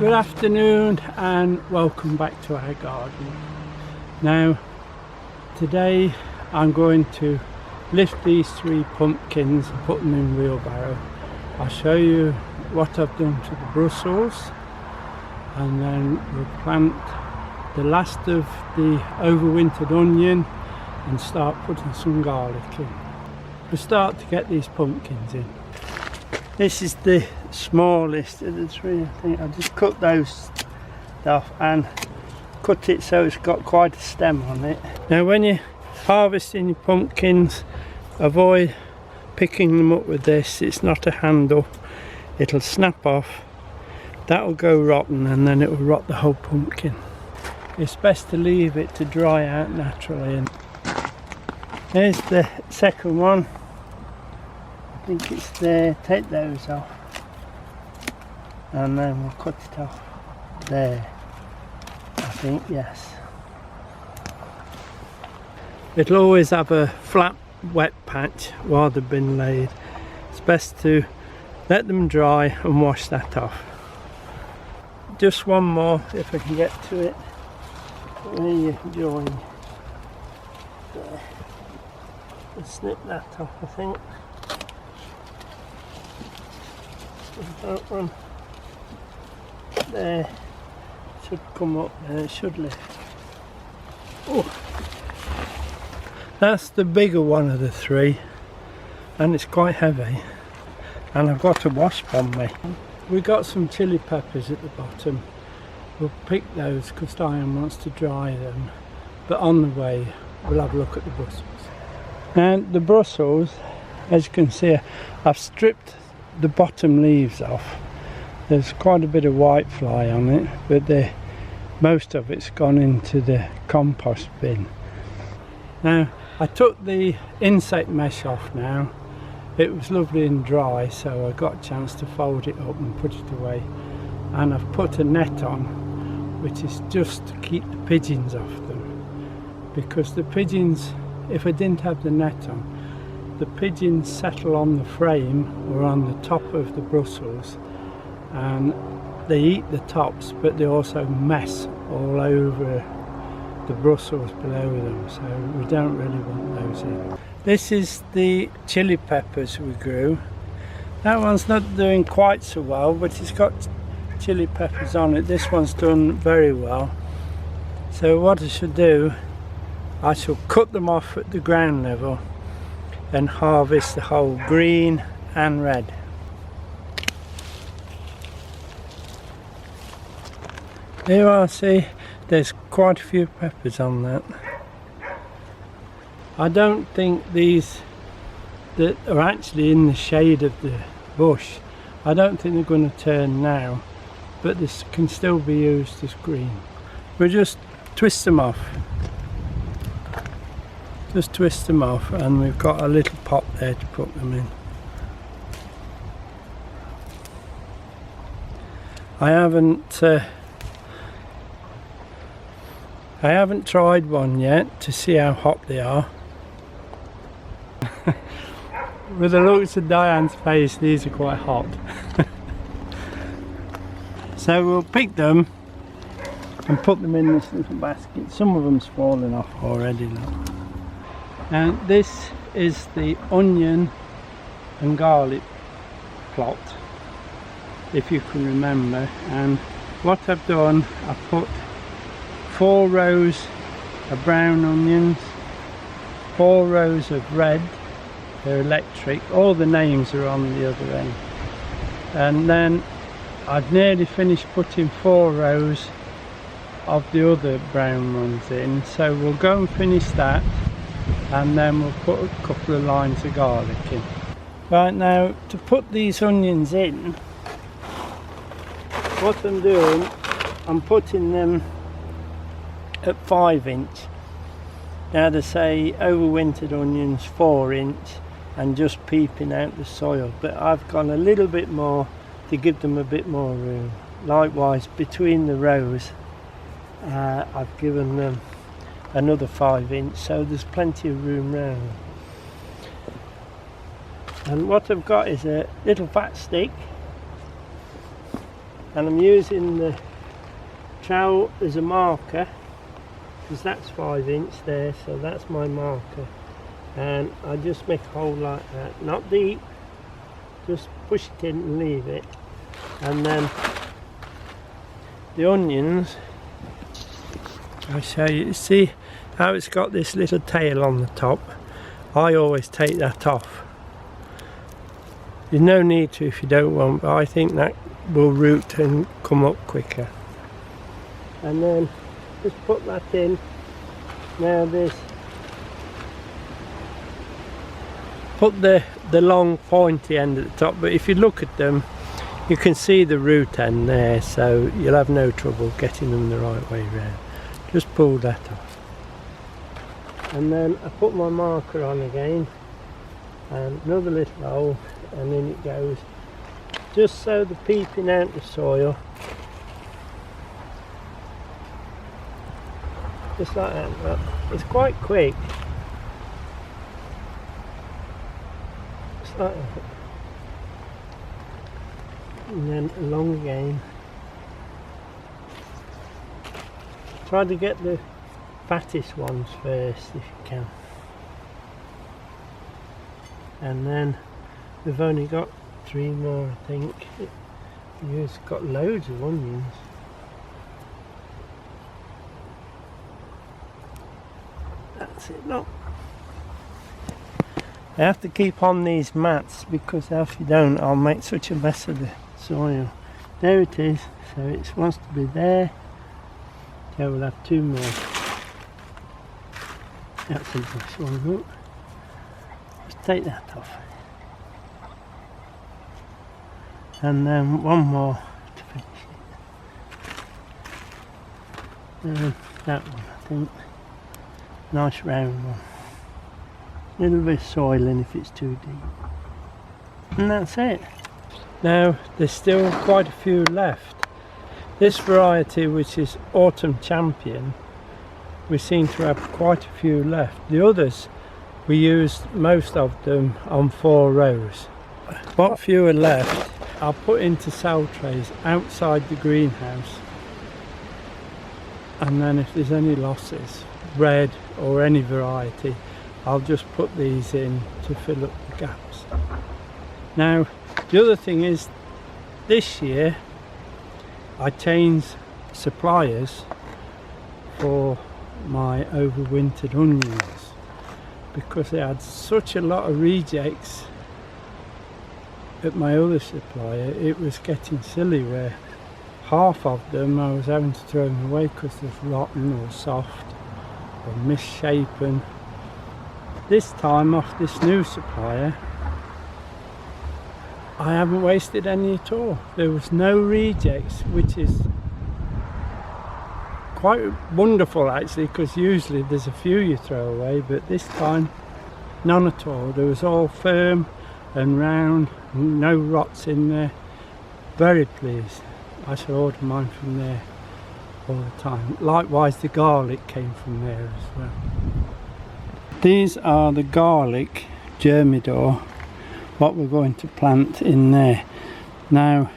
Good afternoon and welcome back to our garden. Now today I'm going to lift these 3 pumpkins and put them in wheelbarrow. I'll show you what I've done to the Brussels, and then we'll plant the last of the overwintered onion and start putting some garlic in. We'll start to get these pumpkins in. This is the smallest of the 3, I think. I just cut those off and cut it so it's got quite a stem on it. Now when you're harvesting your pumpkins, avoid picking them up with this. It's not a handle. It'll snap off, that'll go rotten, and then it will rot the whole pumpkin. It's best to leave it to dry out naturally. And here's the second one. I think it's there. Take those off and then we'll cut it off there. I think, yes. It'll always have a flat wet patch while they've been laid. It's best to let them dry and wash that off. Just one more if I can get to it. Where you join there. I'll snip that off, I think. That one there should come up and it should lift. Oh, that's the bigger one of the 3, and it's quite heavy, and I've got a wasp on me. We've got some chili peppers at the bottom. We'll pick those because Diane wants to dry them, but on the way we'll have a look at the Brussels. And the Brussels, as you can see, I've stripped the bottom leaves off. There's quite a bit of white fly on it, but most of it's gone into the compost bin. Now I took the insect mesh off now. It was lovely and dry, so I got a chance to fold it up and put it away, and I've put a net on, which is just to keep the pigeons off them, because the pigeons, if I didn't have the net on, the pigeons settle on the frame or on the top of the Brussels, and they eat the tops, but they also mess all over the Brussels below them, so we don't really want those in. This is the chili peppers we grew. That one's not doing quite so well, but it's got chili peppers on it. This one's done very well. So what I should do, I shall cut them off at the ground level and harvest the whole green and red. There you are, see, there's quite a few peppers on that. I don't think these that are actually in the shade of the bush, I don't think they're going to turn now, but this can still be used as green. We'll just twist them off. Just twist them off, and we've got a little pot there to put them in. I haven't tried one yet to see how hot they are. With the looks of Diane's face, these are quite hot. So we'll pick them and put them in this little basket. Some of them's fallen off already, look. And this is the onion and garlic plot, if you can remember. And what I've done, I've put 4 rows of brown onions, 4 rows of red, they're electric, all the names are on the other end. And then I've nearly finished putting 4 rows of the other brown ones in, so we'll go and finish that, and then we'll put a couple of lines of garlic in. Right, now to put these onions in, what I'm doing, I'm putting them at 5-inch. Now they say overwintered onions 4-inch and just peeping out the soil, but I've gone a little bit more to give them a bit more room. Likewise between the rows I've given them another 5-inch, so there's plenty of room round. And what I've got is a little fat stick, and I'm using the trowel as a marker because that's 5 inch there, so that's my marker, and I just make a hole like that, not deep, just push it in and leave it. And then the onions, I show you, see how it's got this little tail on the top? I always take that off. There's no need to if you don't want, but I think that will root and come up quicker. And then just put that in. Now this, put the long pointy end at the top, but if you look at them you can see the root end there, so you'll have no trouble getting them the right way round. Just pull that off. And then I put my marker on again, and another little hole, and in it goes, just so the peeping out the soil, just like that. But it's quite quick, just like that. And then along again. Try to get the fattest ones first if you can. And then we've only got 3 more, I think. It's got loads of onions. That's it, look. I have to keep on these mats because if you don't, I'll make such a mess of the soil. There it is, so it wants to be there. So we'll have 2 more. That's a nice one, look. Just take that off. And then 1 more to finish it. And that one, I think. Nice round one. A little bit of soiling if it's too deep. And that's it. Now there's still quite a few left. This variety, which is Autumn Champion, we seem to have quite a few left. The others, we used most of them on 4 rows. What few are left, I'll put into cell trays outside the greenhouse. And then if there's any losses, red or any variety, I'll just put these in to fill up the gaps. Now, the other thing is, this year I changed suppliers for my overwintered onions because I had such a lot of rejects at my other supplier. It was getting silly where half of them I was having to throw them away because they're rotten or soft or misshapen. This time off this new supplier I haven't wasted any at all. There was no rejects, which is quite wonderful actually, because usually there's a few you throw away, but this time none at all. There was all firm and round, no rots in there. Very pleased. I shall order mine from there all the time. Likewise the garlic came from there as well. These are the garlic Germidour, what we're going to plant in there. Now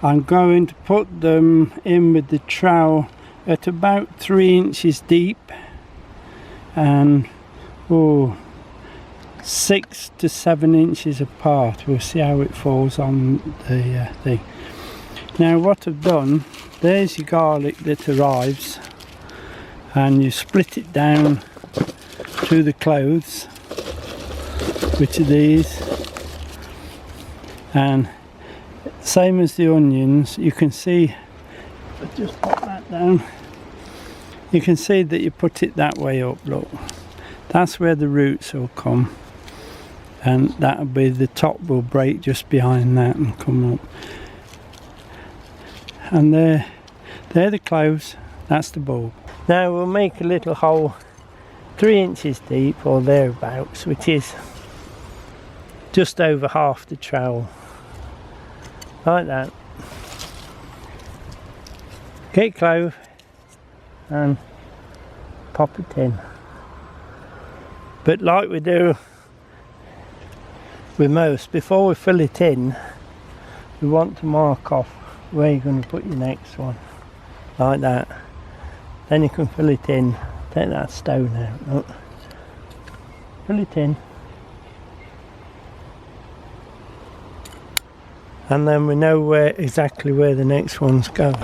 I'm going to put them in with the trowel at about 3 inches deep and 6 to 7 inches apart. We'll see how it falls on the thing. Now what I've done, there's your garlic that arrives, and you split it down to the cloves, which are these, and same as the onions. You can see, just pop that down, you can see that you put it that way up, look, that's where the roots will come, and that'll be, the top will break just behind that and come up, and they're the cloves, that's the bulb. Now we'll make a little hole 3 inches deep or thereabouts, which is just over half the trowel, like that. Get clove and pop it in, but like we do with most, before we fill it in we want to mark off where you're going to put your next one, like that. Then you can fill it in. Take that stone out, look. Fill it in. And then we know exactly where the next one's going.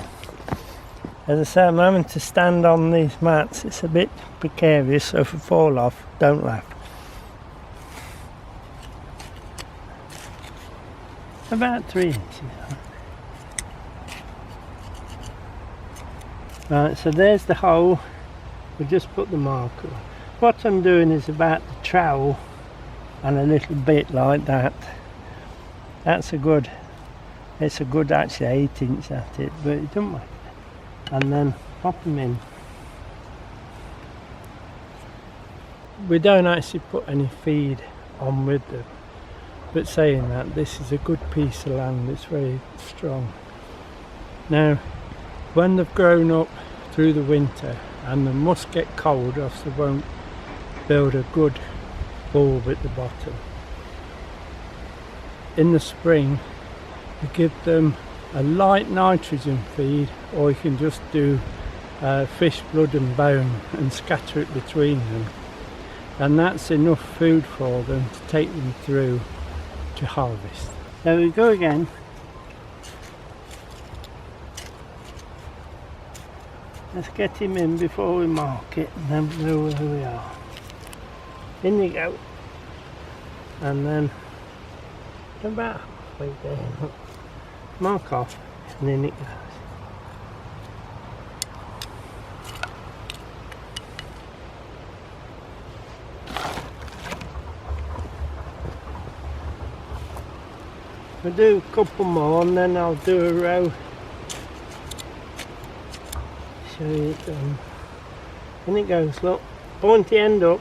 As I say, I'm having to stand on these mats. It's a bit precarious, so if I fall off, don't laugh. About 3 inches. Right, so there's the hole. We just put the marker on. What I'm doing is about the trowel and a little bit like that. That's a good, it's a good actually 8 inch at it, but it doesn't matter. And then pop them in. We don't actually put any feed on with them, but saying that, this is a good piece of land, it's very strong. Now when they've grown up through the winter, and they must get cold or else they won't build a good bulb at the bottom. In the spring you give them a light nitrogen feed, or you can just do fish blood and bone and scatter it between them, and that's enough food for them to take them through to harvest. There we go again. Let's get him in before we mark it, and then we know where we are. In you go. And then about halfway there, look. Mark off, and in it goes. We'll do a couple more, and then I'll do a row. Show you it done. In it goes, look. Pointy end up.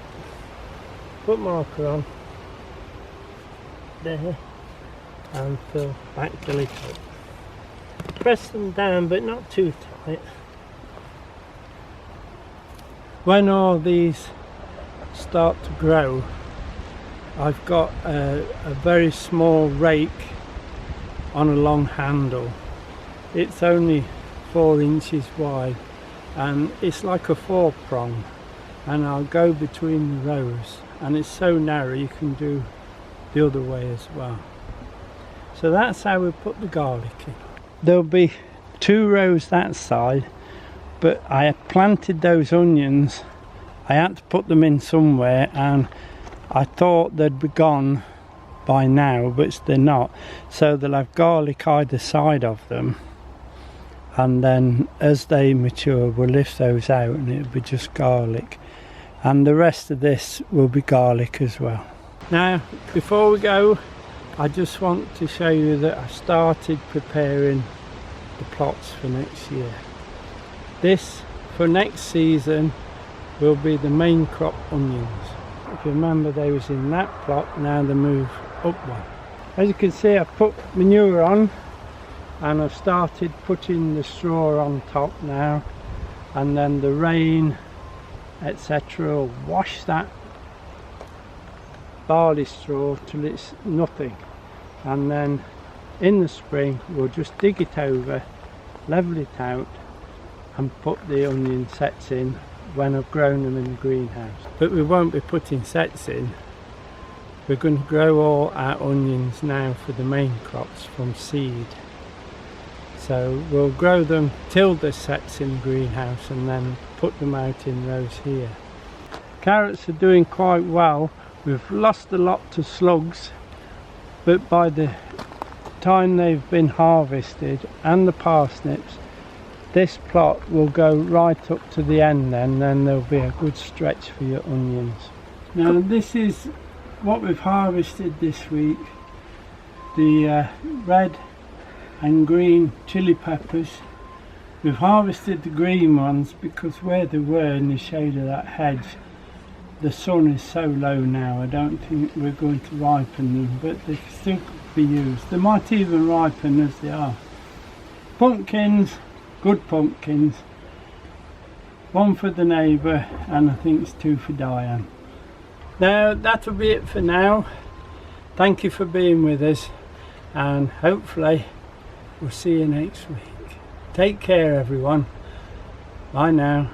Put marker on. There. And fill back till it up. Press them down, but not too tight. When all these start to grow, I've got a very small rake on a long handle. It's only 4 inches wide, and it's like a 4-prong, and I'll go between the rows, and it's so narrow you can do the other way as well. So that's how we put the garlic in. There'll be 2 rows that side, but I had planted those onions. I had to put them in somewhere, and I thought they'd be gone by now, but they're not. So they'll have garlic either side of them, and then as they mature we'll lift those out and it'll be just garlic, and the rest of this will be garlic as well. Now before we go, I just want to show you that I started preparing the plots for next year. This for next season will be the main crop onions. If you remember, they was in that plot, now they move up one. As you can see, I've put manure on, and I've started putting the straw on top now, and then the rain etc will wash that barley straw till it's nothing, and then in the spring we'll just dig it over, level it out, and put the onion sets in when I've grown them in the greenhouse. But we won't be putting sets in. We're going to grow all our onions now for the main crops from seed. So we'll grow them till the sets in the greenhouse and then put them out in rows here. Carrots are doing quite well. We've lost a lot to slugs, but by the time they've been harvested, and the parsnips, this plot will go right up to the end, then there'll be a good stretch for your onions. Now this is what we've harvested this week. The red and green chili peppers. We've harvested the green ones because where they were in the shade of that hedge, the sun is so low now, I don't think we're going to ripen them, but they still could be used. They might even ripen as they are. Pumpkins, good pumpkins. One for the neighbour, and I think it's 2 for Diane. Now that'll be it for now. Thank you for being with us, and hopefully We'll see you next week. Take care everyone. Bye now.